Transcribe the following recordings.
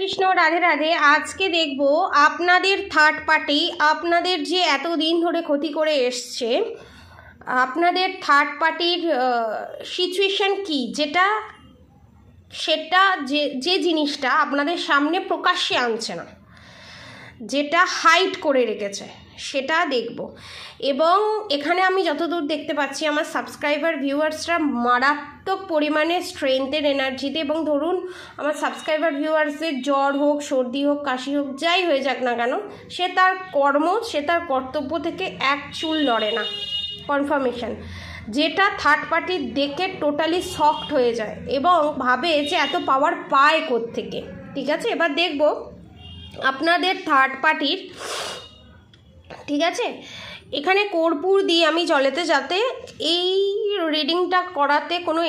কৃষ্ণ, রাধে রাধে। আজকে দেখব আপনাদের থার্ড পার্টি আপনাদের যে এতদিন ধরে ক্ষতি করে এসছে, আপনাদের থার্ড পার্টির সিচুয়েশন কি, সেটা যে জিনিসটা আপনাদের সামনে প্রকাশ্যে আনছে না, যেটা হাইড করে রেখেছে, সেটা দেখব। এবং এখানে আমি যতদূর দেখতে পাচ্ছি আমার সাবস্ক্রাইবার ভিউয়ার্সরা মারাত্মক পরিমাণে স্ট্রেংথের এনার্জিতে, এবং ধরুন আমার সাবস্ক্রাইবার ভিউয়ার্সদের জ্বর হোক, সর্দি হোক, কাশি হোক, যাই হয়ে যাক না কেন, সে তার কর্তব্য থেকে এক চুল লড়ে না। কনফার্মেশন, যেটা থার্ড পার্টি দেখে টোটালি শকড হয়ে যায় এবং ভাবে যে এত পাওয়ার পায় কোত্থেকে। ঠিক আছে, এবার দেখব আপনাদের থার্ড পার্টির। ঠিক আছে, এখানে কর্পূর দিয়ে আমি জলেতে, যাতে এই রিডিংটা করাতে কোনো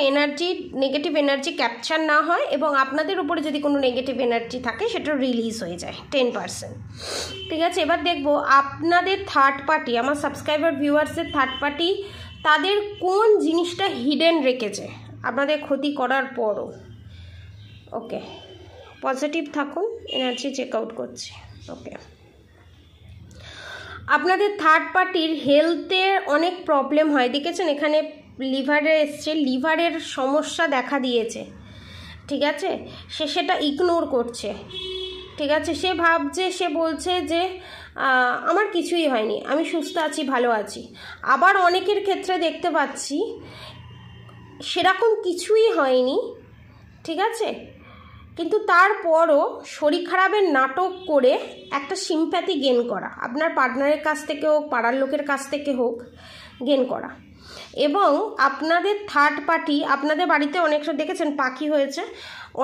নেগেটিভ এনার্জি ক্যাপচার না হয় এবং আপনাদের উপরে যদি কোনো নেগেটিভ এনার্জি থাকে সেটা রিলিজ হয়ে যায় 10%। ঠিক আছে, এবার দেখব আপনাদের থার্ড পার্টি, আমার সাবস্ক্রাইবার ভিউয়ার্সের থার্ড পার্টি তাদের কোন জিনিসটা হিডেন রেখেছে আপনাদের ক্ষতি করার পরও। ওকে, পজিটিভ থাকুন, এনার্জি চেক আউট করছি। ওকে, আপনাদের থার্ড পার্টির হেলথে অনেক প্রবলেম হয়, দেখেছেন এখানে লিভারে এসছে, লিভারের সমস্যা দেখা দিয়েছে। ঠিক আছে, সেটা ইগনোর করছে। ঠিক আছে, সে বলছে যে আমার কিছুই হয়নি, আমি সুস্থ আছি, ভালো আছি। আবার অনেকের ক্ষেত্রে দেখতে পাচ্ছি সেরকম কিছুই হয়নি। ঠিক আছে, কিন্তু তারপরও শরীর খারাপের নাটক করে একটা সিম্প্যাথি গেন করা, আপনার পার্টনারের কাছ থেকে হোক, পাড়ার লোকের কাছ থেকে হোক, গেন করা। এবং আপনাদের থার্ড পার্টি আপনাদের বাড়িতে অনেক দেখেছেন পাখি হয়েছে,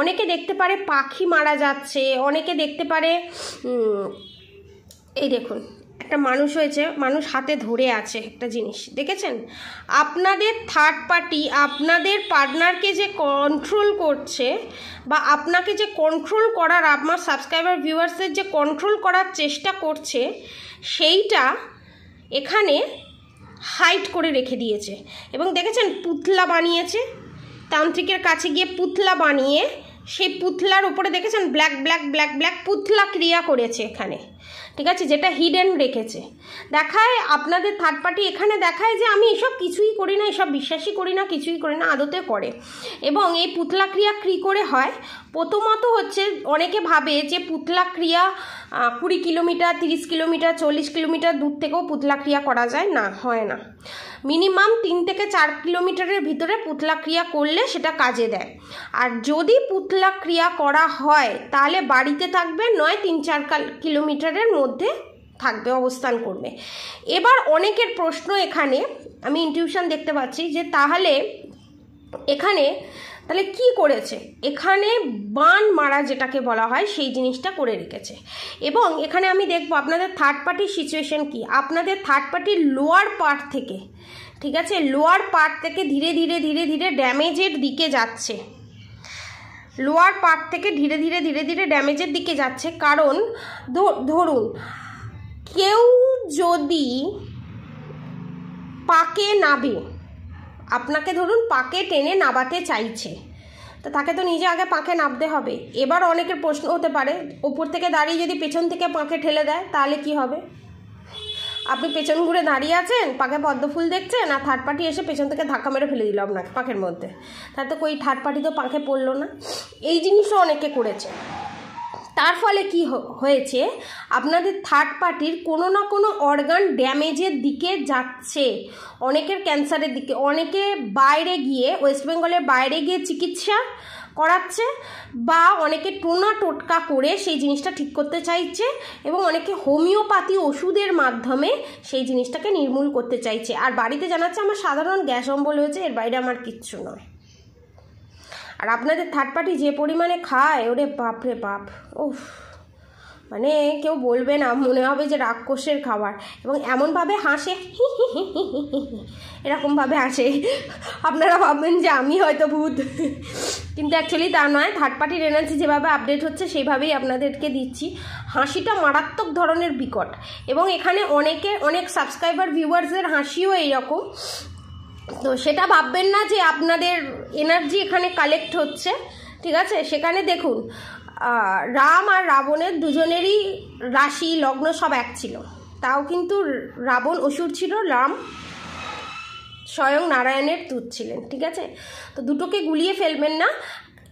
অনেকে দেখতে পারে পাখি মারা যাচ্ছে, অনেকে দেখতে পারে এই দেখুন একটা মানুষ হয়েছে, মানুষ হাতে ধরে আছে একটা জিনিস, দেখেছেন? আপনাদের থার্ড পার্টি আপনাদের পার্টনারকে যে কন্ট্রোল করছে বা আপনাকে যে কন্ট্রোল করার, আপনার সাবস্ক্রাইবার ভিউয়ার্সদের যে কন্ট্রোল করার চেষ্টা করছে, সেইটা এখানে হাইড করে রেখে দিয়েছে। এবং দেখেছেন পুতলা বানিয়েছে, তান্ত্রিকের কাছে গিয়ে পুতলা বানিয়ে সেই পুতলার উপরে দেখেছেন ব্ল্যাক ব্ল্যাক ব্ল্যাক ব্ল্যাক পুতলা ক্রিয়া করেছে এখানে। ঠিক আছে, যেটা হিডেন রেখেছে, দেখায় আপনাদের থার্ড পার্টি এখানে দেখায় যে আমি এসব কিছুই করি না, এসব বিশ্বাসই করি না, কিছুই করি না, আদতে করে। এবং এই পুতলা ক্রিয়া কী করে হয়? প্রথমত হচ্ছে অনেকে ভাবে যে পুতলা ক্রিয়া 20 কিলোমিটার, 30 কিলোমিটার, 40 কিলোমিটার দূর থেকেও পুতলা ক্রিয়া করা যায়, না, হয় না। মিনিমাম 3 থেকে 4 কিলোমিটারের ভিতরে পুতলা ক্রিয়া করলে সেটা কাজে দেয়। আর যদি পুতলা ক্রিয়া করা হয় তাহলে বাড়িতে থাকবে, নয় 3-4 কিলোমিটারের মধ্যে থাকবে, অবস্থান করবে। এবার অনেকের প্রশ্ন, এখানে আমি ইনটিউশন দেখতে পাচ্ছি যে তাহলে কি করেছে, এখানে বান মারা যেটাকে বলা হয় সেই জিনিসটা করে রেখেছে। এবং এখানে আমি দেখব আপনাদের থার্ড পার্টির সিচুয়েশন কি। আপনাদের থার্ড পার্টির লোয়ার পার্ট থেকে, ঠিক আছে, লোয়ার পার্ট থেকে ধীরে ধীরে ধীরে ধীরে ড্যামেজের দিকে যাচ্ছে, লোয়ার পার্ট থেকে ধীরে ধীরে ধীরে ধীরে ড্যামেজের দিকে যাচ্ছে। কারণ ধরুন কেউ যদি পাকে নাবে, আপনাকে ধরুন পাকে টেনে নাবাতে চাইছে, তো তাকে তো নিজে আগে পাকে নামতে হবে। এবার অনেকের প্রশ্ন হতে পারে, ওপর থেকে দাঁড়িয়ে যদি পেছন থেকে পাকে ঠেলে দেয় তাহলে কি হবে? আপনি পেছন ঘুরে দাঁড়িয়ে আছেন, পাকে পদ্ম ফুল দেখছেন, আর থার্ড পার্টি এসে পেছন থেকে ধাক্কা মেরে ফেলে দিল আপনাকে পাকের মধ্যে, তাহলে তো থার্ড পার্টি তো পাকে পড়লো না। এই জিনিসটা অনেকে করেছে। তার ফলে কি হয়েছে, আপনাদের থার্ড পার্টির কোনো না কোনো অর্গান ড্যামেজের দিকে যাচ্ছে। অনেকের ক্যান্সারের দিকে, অনেকে বাইরে গিয়ে, ওয়েস্ট বেঙ্গলের বাইরে গিয়ে চিকিৎসা করাচ্ছে, বা অনেকে টোটকা করে সেই জিনিসটা ঠিক করতে চাইছে, এবং অনেকে হোমিওপ্যাথি ওষুধের মাধ্যমে সেই জিনিসটাকে নির্মূল করতে চাইছে। আর বাড়িতে জানাচ্ছে আমার সাধারণ গ্যাস অম্বল হয়েছে, এর বাইরে আমার কিচ্ছু নয়। আর আপনাদের থার্ড পার্টি যে পরিমাণে খায়, ওরে বাপ রে বাপ, উফ, মানে কেউ বলবে না, মনে হবে যে রাক্ষসের খাবার। এবং এমনভাবে হাসে, এরকমভাবে হাসে, আপনারা ভাববেন যে আমি হয়তো ভূত, কিন্তু অ্যাকচুয়ালি তা নয়। থার্ড পার্টির এনার্জি যেভাবে আপডেট হচ্ছে সেইভাবেই আপনাদেরকে দিচ্ছি। হাসিটা মারাত্মক ধরনের বিকট, এবং এখানে অনেক সাবস্ক্রাইবার ভিউয়ার্সের হাসিও এইরকম। তো সেটা ভাববেন না যে আপনাদের এনার্জি এখানে কালেক্ট হচ্ছে, ঠিক আছে? সেখানে দেখুন রাম আর রাবণের দুজনেরই রাশি লগ্ন সব এক ছিল, তাও কিন্তু রাবণ অসুর ছিল, রাম স্বয়ং নারায়ণের দূত ছিলেন। ঠিক আছে, তো দুটোকে গুলিয়ে ফেলবেন না,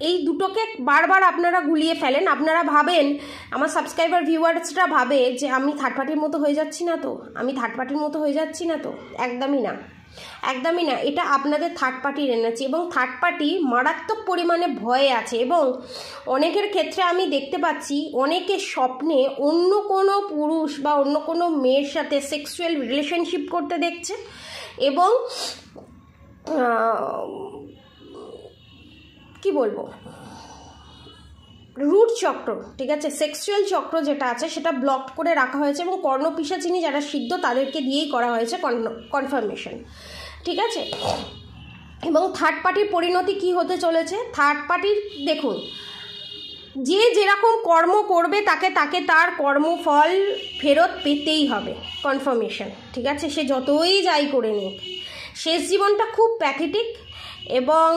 এই দুটোকে বারবার আপনারা গুলিয়ে ফেলেন। আপনারা ভাবেন, আমার সাবস্ক্রাইবার ভিউয়ার্সরা ভাবে যে আমি থার্ড পার্টির মতো হয়ে যাচ্ছি না তো, আমি থার্ড পার্টির মতো হয়ে যাচ্ছি না তো। একদমই না, একদমই না। এটা আপনাদের থার্ড পার্টির এনার্জি, এবং থার্ড পার্টি মারাত্মক পরিমাণে ভয়ে আছে। এবং অনেকের ক্ষেত্রে আমি দেখতে পাচ্ছি অনেকের স্বপ্নে অন্য কোনো পুরুষ বা অন্য কোনো মেয়ের সাথে সেক্সুয়াল রিলেশনশিপ করতে দেখছে, এবং কি বলবো, রুট চক্র, ঠিক আছে, সেক্সুয়াল চক্র যেটা আছে সেটা ব্লক করে রাখা হয়েছে, এবং কর্ণপিশাচিনী যারা সিদ্ধ তাদেরকে দিয়েই করা হয়েছে কনফার্মেশন। ঠিক আছে, এবং থার্ড পার্টির পরিণতি কি হতে চলেছে? থার্ড পার্টির দেখুন, যে যেরকম কর্ম করবে তাকে তার কর্মফল ফেরত পেতেই হবে, কনফার্মেশন। ঠিক আছে, সে যতই যাই করে নিক, শেষ জীবনটা খুব প্যাথেটিক, এবং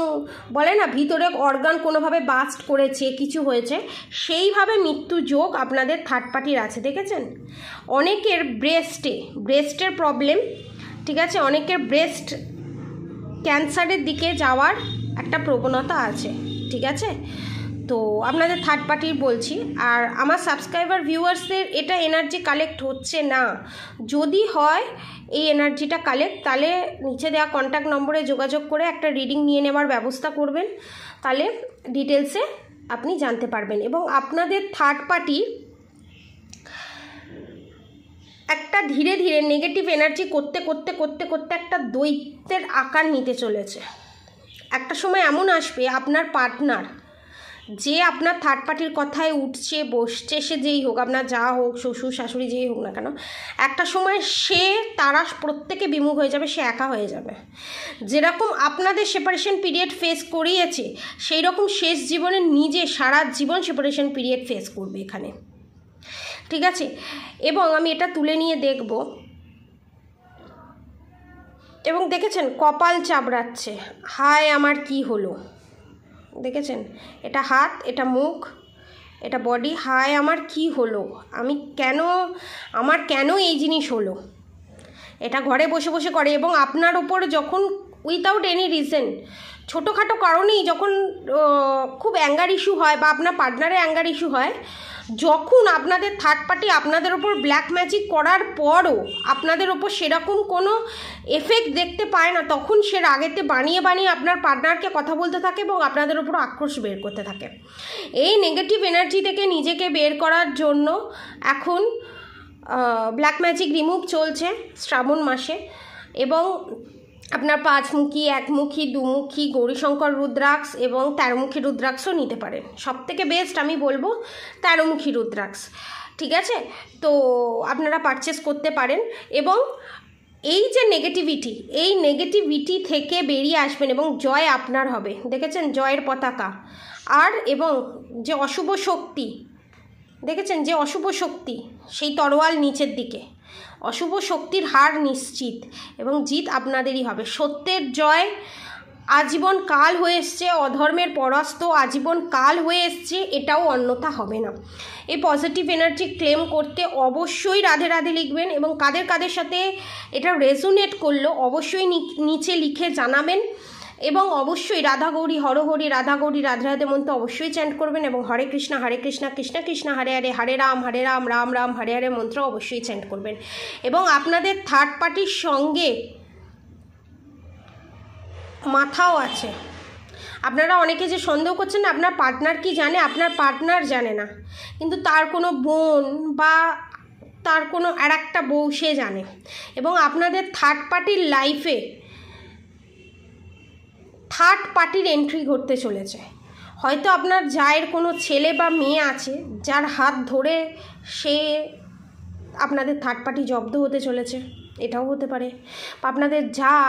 বলে না ভিতরে অর্গান কোনোভাবে বাস্ট করেছে, কিছু হয়েছে, সেইভাবে মৃত্যু যোগ আপনাদের থার্ড পার্টির আছে। দেখেছেন, অনেকের ব্রেস্টের প্রবলেম, ঠিক আছে, অনেকের ব্রেস্ট ক্যান্সারের দিকে যাওয়ার একটা প্রবণতা আছে। ঠিক আছে, তো আপনাদের থার্ড পার্টির বলছি। আর আমার সাবস্ক্রাইবার ভিউয়ার্সদের এটা এনার্জি কালেক্ট হচ্ছে না, যদি হয় এই এনার্জিটা কালেক্ট, তাহলে নিচে দেওয়া কন্ট্যাক্ট নম্বরে যোগাযোগ করে একটা রিডিং নিয়ে নেওয়ার ব্যবস্থা করবেন, তাহলে ডিটেলসে আপনি জানতে পারবেন। এবং আপনাদের থার্ড পার্টি একটা ধীরে ধীরে নেগেটিভ এনার্জি করতে করতে করতে করতে একটা দৈত্যের আকার নিতে চলেছে। একটা সময় এমন আসবে আপনার পার্টনার, যে আপনার থার্ড পার্টির কথায় উঠছে বসছে, সে যেই হোক, আপনার যা হোক, শ্বশুর শাশুড়ি যেই হোক না কেন, একটা সময় তারা প্রত্যেকে বিমুখ হয়ে যাবে, সে একা হয়ে যাবে। যেরকম আপনাদের সেপারেশন পিরিয়ড ফেস করিয়েছে, সেই রকম শেষ জীবনে নিজে সারা জীবন সেপারেশন পিরিয়ড ফেস করবে এখানে। ঠিক আছে, এবং আমি এটা তুলে নিয়ে দেখব, এবং দেখেছেন কপাল চাপড়াচ্ছে, হায় আমার কি হলো, দেখেছেন, এটা হাত, এটা মুখ, এটা বডি, হায় আমার কি হলো, আমার কেন এই জিনিস হলো, এটা ঘরে বসে বসে করে। এবং আপনার ওপর যখন উইথাউট এনি রিজন, ছোটোখাটো কারণেই যখন খুব অ্যাঙ্গার ইস্যু হয়, বা আপনার পার্টনারের অ্যাঙ্গার ইস্যু হয়, যখন আপনাদের থার্ড পার্টি আপনাদের ওপর ব্ল্যাক ম্যাজিক করার পরও আপনাদের ওপর সেরকম কোনো এফেক্ট দেখতে পায় না, তখন সে রাগেতে বানিয়ে বানিয়ে আপনার পার্টনারকে কথা বলতে থাকে এবং আপনাদের ওপর আক্রোশ বের করতে থাকে। এই নেগেটিভ এনার্জি থেকে নিজেকে বের করার জন্য এখন ব্ল্যাক ম্যাজিক রিমুভ চলছে শ্রাবণ মাসে, এবং আপনার 5মুখী, 1মুখী, 2মুখী গৌরীশঙ্কর রুদ্রাক্ষ এবং 13মুখী রুদ্রাক্ষও নিতে পারেন। সবথেকে বেস্ট আমি বলবো 13মুখী রুদ্রাক্ষ। ঠিক আছে, তো আপনারা পারচেস করতে পারেন, এবং এই যে এই নেগেটিভিটি থেকে বেরিয়ে আসবেন, এবং জয় আপনার হবে। দেখেছেন জয়ের পতাকা, আর এবং যে অশুভ শক্তি, দেখেছেন যে অশুভ শক্তি, সেই তরোয়াল নিচের দিকে, অশুভ শক্তির হার নিশ্চিত, এবং জিত আপনাদেরই হবে। সত্যের জয় আজীবন কাল হয়ে এসছে, অধর্মের পরাস্ত আজীবন কাল হয়ে এসছে, এটাও অন্যথা হবে না। এই পজিটিভ এনার্জি ক্লেম করতে অবশ্যই রাধে রাধে লিখবেন, এবং কাদের কাদের সাথে এটা রেজোনেট করলো অবশ্যই নিচে লিখে জানাবেন, এবং অবশ্যই রাধা গৌরী হরহরি, রাধা গৌরী রাধে রাধে মন্ত্র অবশ্যই চ্যান্ট করবেন, এবং হরে কৃষ্ণ কৃষ্ণ কৃষ্ণ হরে হরে, হরে রাম রাম রাম হরে হরে মন্ত্র অবশ্যই চ্যান্ট করবেন। এবং আপনাদের থার্ড পার্টির সঙ্গে মাথাও আছে। আপনারা অনেকে যে সন্দেহ করছেন না আপনার পার্টনার কি জানে, আপনার পার্টনার জানে না, কিন্তু তার কোনো বোন বা তার কোনো আর একটা বউ সে জানে। এবং আপনাদের থার্ড পার্টির লাইফে থার্ড পার্টির এন্ট্রি ঘটতে চলেছে। হয়তো আপনার জায়ের কোনো ছেলে বা মেয়ে আছে যার হাত ধরে সে আপনাদের থার্ড পার্টি জব্দ হতে চলেছে, এটাও হতে পারে। আপনাদের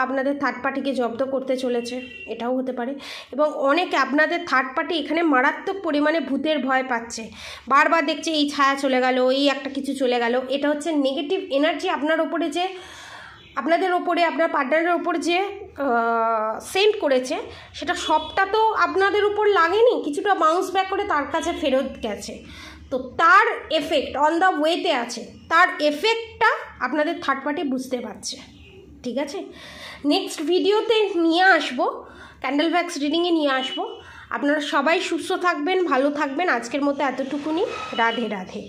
আপনাদের থার্ড পার্টিকে জব্দ করতে চলেছে, এটাও হতে পারে। এবং অনেকে আপনাদের থার্ড পার্টি এখানে মারাত্মক পরিমাণে ভূতের ভয় পাচ্ছে, বারবার দেখছে এই ছায়া চলে গেল, এই একটা কিছু চলে গেল। এটা হচ্ছে নেগেটিভ এনার্জি আপনার ওপরে, যে আপনাদের ওপরে, আপনার পার্টনারের ওপর যে সেন্ড করেছে সেটা সবটা তো আপনাদের উপর লাগেনি, কিছুটা বাউন্স ব্যাক করে তার কাছে ফেরত গেছে। তো তার এফেক্ট অন দ্য ওয়েতে আছে, তার এফেক্টটা আপনাদের থার্ড পার্টি বুঝতে পারছে। ঠিক আছে, নেক্সট ভিডিওতে নিয়ে আসবো, ক্যান্ডেল ভ্যাক্স রিডিংয়ে নিয়ে আসবো। আপনারা সবাই সুস্থ থাকবেন, ভালো থাকবেন। আজকের মতো এতটুকুনি। রাধে রাধে।